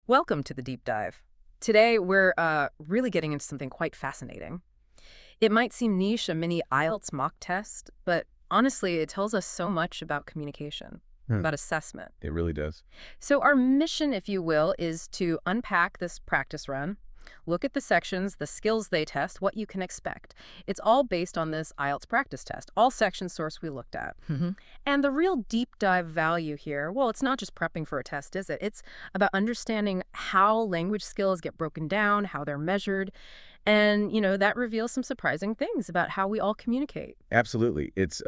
Welcome to the deep dive. Today, we're really getting into something quite fascinating. It might seem niche, a mini IELTS mock test, but honestly, it tells us so much about communication, Hmm. about assessment. It really does. So our mission, if you will, is to unpack this practice run, look at the sections, the skills they test, what you can expect. It's all based on this IELTS practice test, all section source we looked at. And the real deep dive value here, well, it's not just prepping for a test, is it? It's about understanding how language skills get broken down, how they're measured, and, that reveals some surprising things about how we all communicate. Absolutely. It's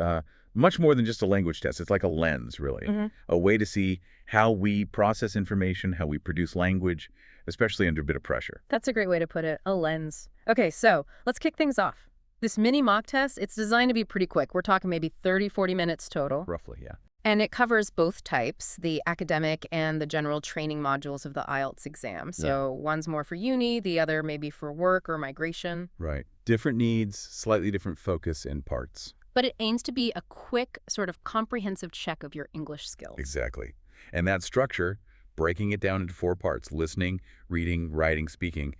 much more than just a language test. It's like a lens, really, hmm a way to see how we process information, how we produce language, especially under a bit of pressure. That's a great way to put it, a lens. Okay, so let's kick things off. This mini mock test, it's designed to be pretty quick. We're talking maybe 30, 40 minutes total. Roughly, yeah. And it covers both types, the academic and the general training modules of the IELTS exam. So one's more for uni, the other maybe for work or migration. Right. Different needs, slightly different focus and parts. But it aims to be a quick, sort of comprehensive check of your English skills. Exactly. And that structure, breaking it down into 4 parts, listening, reading, writing, speaking,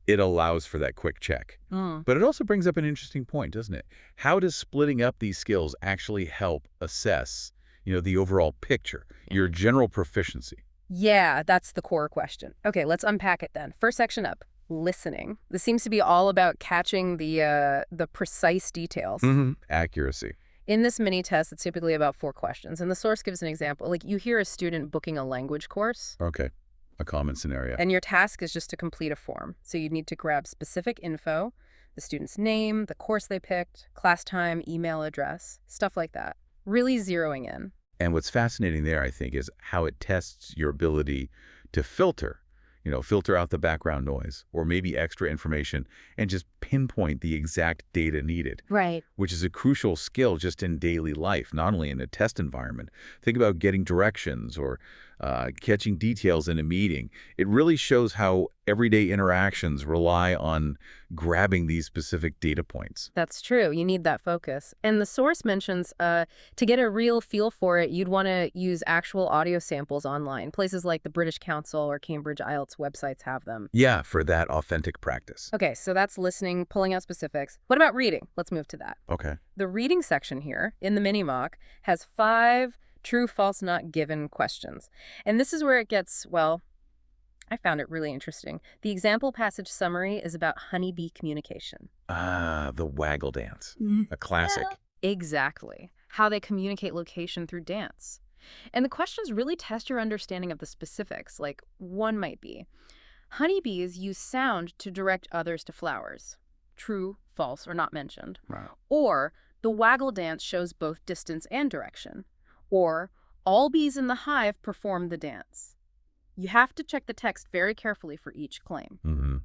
it allows for that quick check. Mm. But it also brings up an interesting point, doesn't it? How does splitting up these skills actually help assess, the overall picture, your general proficiency? Yeah, that's the core question. Okay, let's unpack it then. First section up, listening. This seems to be all about catching the precise details. Accuracy. In this mini test, it's typically about 4 questions, and the source gives an example. Like, you hear a student booking a language course, Okay. A common scenario. and your task is just to complete a form. So you need to grab specific info, the student's name, the course they picked, class time, email address, stuff like that. Really zeroing in. And what's fascinating there, I think, is how it tests your ability to filter out the background noise or maybe extra information and just pinpoint the exact data needed, Right. which is a crucial skill just in daily life, not only in a test environment. Think about getting directions or catching details in a meeting. It really shows how everyday interactions rely on grabbing these specific data points. That's true. You need that focus. And the source mentions to get a real feel for it, you'd want to use actual audio samples online. Places like the British Council or Cambridge IELTS websites have them. Yeah, for that authentic practice. Okay, so that's listening, pulling out specifics. What about reading? Let's move to that. Okay. The reading section here in the mini mock has 5 true, false, not given questions. And this is where it gets, well, I found it really interesting. The example passage summary is about honeybee communication. Ah, the waggle dance. A classic. Exactly. How they communicate location through dance. And the questions really test your understanding of the specifics. Like, one might be, honeybees use sound to direct others to flowers. True, false, or not mentioned. Wow. Or, the waggle dance shows both distance and direction. Or, all bees in the hive perform the dance. You have to check the text very carefully for each claim. And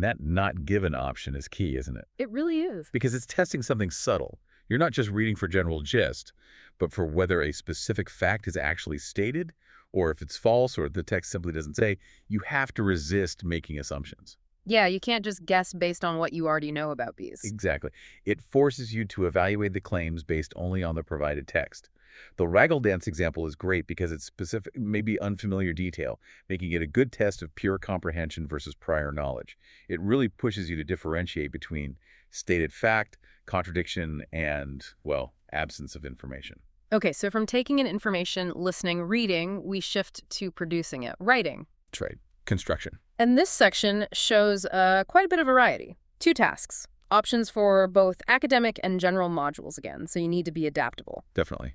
that not given option is key, isn't it? It really is. Because it's testing something subtle. You're not just reading for general gist, but for whether a specific fact is actually stated, or if it's false, or the text simply doesn't say. You have to resist making assumptions. Yeah, you can't just guess based on what you already know about bees. Exactly. It forces you to evaluate the claims based only on the provided text. The waggle dance example is great because it's specific, maybe unfamiliar detail, making it a good test of pure comprehension versus prior knowledge. It really pushes you to differentiate between stated fact, contradiction, and, well, absence of information. Okay, so from taking in information, listening, reading, we shift to producing it, writing. That's right. Construction. And this section shows quite a bit of variety. 2 tasks, options for both academic and general modules again, so you need to be adaptable. Definitely.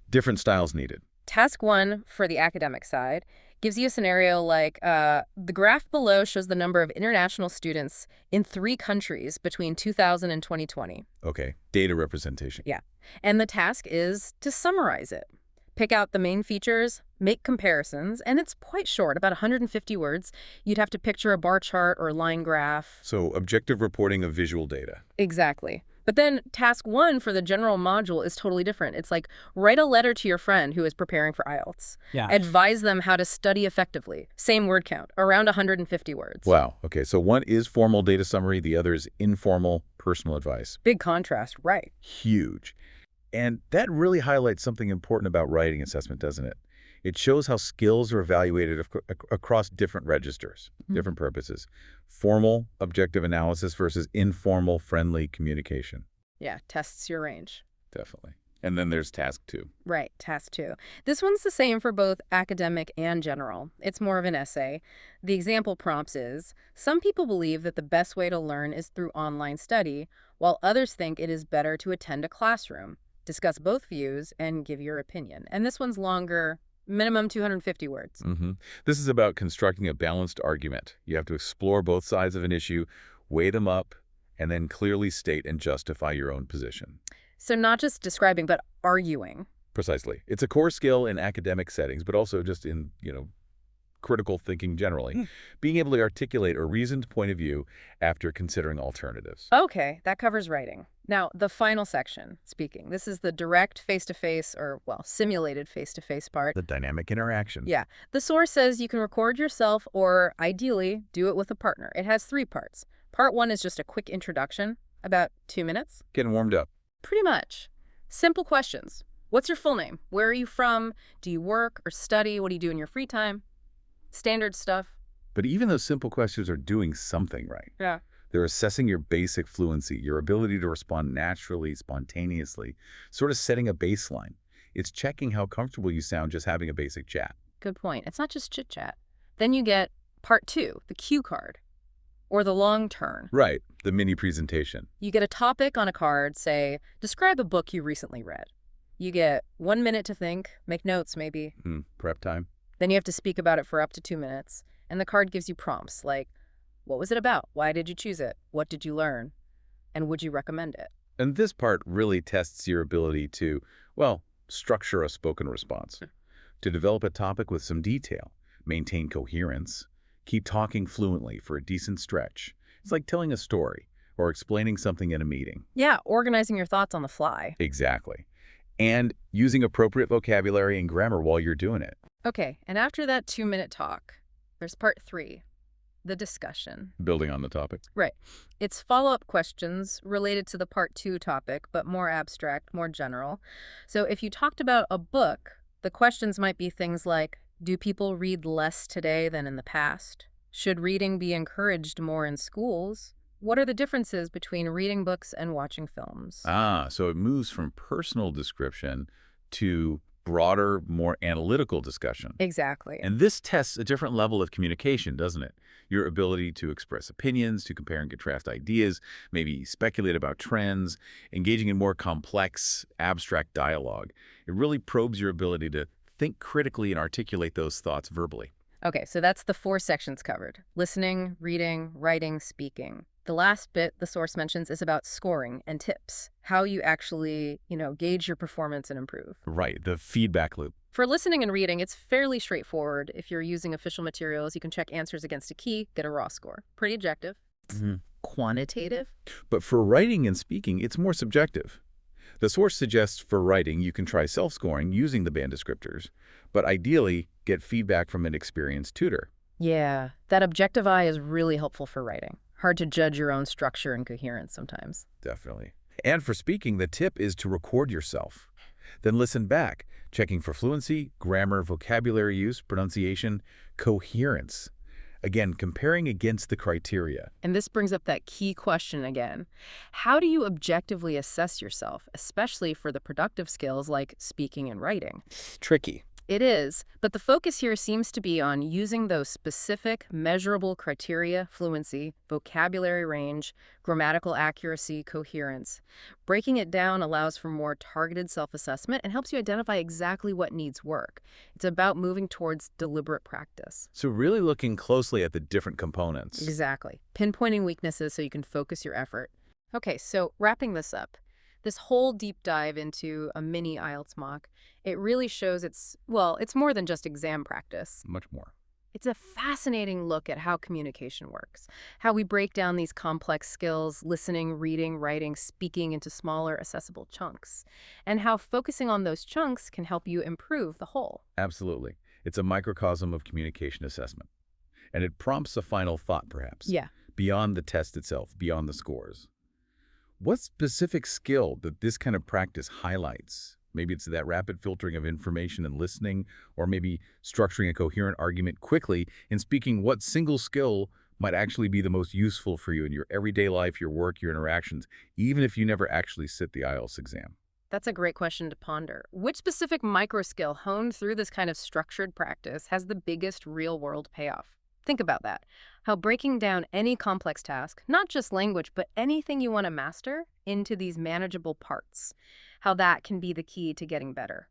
Different styles needed. Task 1 for the academic side gives you a scenario like the graph below shows the number of international students in 3 countries between 2000 and 2020. Okay. Data representation. Yeah. And the task is to summarize it. Pick out the main features, make comparisons, and it's quite short, about 150 words. You'd have to picture a bar chart or line graph. So objective reporting of visual data. Exactly. But then task 1 for the general module is totally different. It's like, write a letter to your friend who is preparing for IELTS. Yeah. Advise them how to study effectively. Same word count, around 150 words. Wow. Okay. So one is formal data summary. The other is informal personal advice. Big contrast, right? Huge. And that really highlights something important about writing assessment, doesn't it? It shows how skills are evaluated across different registers, Mhm. different purposes. Formal, objective analysis versus informal, friendly communication. Yeah, tests your range. Definitely. And then there's task 2. Right, task two. This one's the same for both academic and general. It's more of an essay. The example prompts is, some people believe that the best way to learn is through online study, while others think it is better to attend a classroom. Discuss both views and give your opinion. And this one's longer, minimum 250 words. hmm This is about constructing a balanced argument. You have to explore both sides of an issue, weigh them up, and then clearly state and justify your own position. So not just describing, but arguing. Precisely. It's a core skill in academic settings, but also just in, critical thinking generally. Mm. Being able to articulate a reasoned point of view after considering alternatives. Okay, that covers writing. Now, the final section, speaking. This is the direct face-to-face or, well, simulated face-to-face part. The dynamic interaction. Yeah. The source says you can record yourself or, ideally, do it with a partner. It has 3 parts. Part 1 is just a quick introduction, about 2 minutes. Getting warmed up. Pretty much. Simple questions. What's your full name? Where are you from? Do you work or study? What do you do in your free time? Standard stuff. But even those simple questions are doing something right. Yeah. They're assessing your basic fluency, your ability to respond naturally, spontaneously, sort of setting a baseline. It's checking how comfortable you sound just having a basic chat. Good point. It's not just chit-chat. Then you get part 2, the cue card, or the long turn. Right, the mini presentation. You get a topic on a card, say, describe a book you recently read. You get 1 minute to think, make notes maybe. Prep time. Then you have to speak about it for up to 2 minutes. And the card gives you prompts like, what was it about? Why did you choose it? What did you learn? And would you recommend it? And this part really tests your ability to, well, structure a spoken response, to develop a topic with some detail, maintain coherence, keep talking fluently for a decent stretch. It's like telling a story or explaining something in a meeting. Yeah, organizing your thoughts on the fly. Exactly. And using appropriate vocabulary and grammar while you're doing it. Okay, and after that 2-minute talk, there's part 3, the discussion. Building on the topic. Right. It's follow-up questions related to the part 2 topic, but more abstract, more general. So if you talked about a book, the questions might be things like, do people read less today than in the past? Should reading be encouraged more in schools? What are the differences between reading books and watching films? So it moves from personal description to broader, more analytical discussion. Exactly. And this tests a different level of communication, doesn't it? Your ability to express opinions, to compare and contrast ideas, maybe speculate about trends, engaging in more complex, abstract dialogue. It really probes your ability to think critically and articulate those thoughts verbally. Okay, so that's the 4 sections covered. Listening, reading, writing, speaking. The last bit the source mentions is about scoring and tips, how you actually, gauge your performance and improve. Right, the feedback loop. For listening and reading, it's fairly straightforward. If you're using official materials, you can check answers against a key, get a raw score. Pretty objective. Quantitative. But for writing and speaking, it's more subjective. The source suggests for writing, you can try self-scoring using the band descriptors, but ideally, get feedback from an experienced tutor. Yeah, that objective eye is really helpful for writing. Hard to judge your own structure and coherence sometimes. Definitely. And for speaking, the tip is to record yourself. Then listen back, checking for fluency, grammar, vocabulary use, pronunciation, coherence. Again, comparing against the criteria. And this brings up that key question again. How do you objectively assess yourself, especially for the productive skills like speaking and writing? Tricky. It is, but the focus here seems to be on using those specific, measurable criteria, fluency, vocabulary range, grammatical accuracy, coherence. Breaking it down allows for more targeted self-assessment and helps you identify exactly what needs work. It's about moving towards deliberate practice. So really looking closely at the different components. Exactly. Pinpointing weaknesses so you can focus your effort. Okay, so wrapping this up. This whole deep dive into a mini IELTS mock, it really shows it's more than just exam practice. Much more. It's a fascinating look at how communication works, how we break down these complex skills, listening, reading, writing, speaking into smaller, accessible chunks, and how focusing on those chunks can help you improve the whole. Absolutely. It's a microcosm of communication assessment. And it prompts a final thought, perhaps. Yeah. Beyond the test itself, beyond the scores. What specific skill that this kind of practice highlights, Maybe it's that rapid filtering of information and listening, or maybe structuring a coherent argument quickly and speaking what single skill might actually be the most useful for you in your everyday life, your work, your interactions, even if you never actually sit the IELTS exam. That's a great question to ponder. Which specific micro skill honed through this kind of structured practice has the biggest real-world payoff? Think about that. How breaking down any complex task, not just language, but anything you want to master, into these manageable parts, how that can be the key to getting better.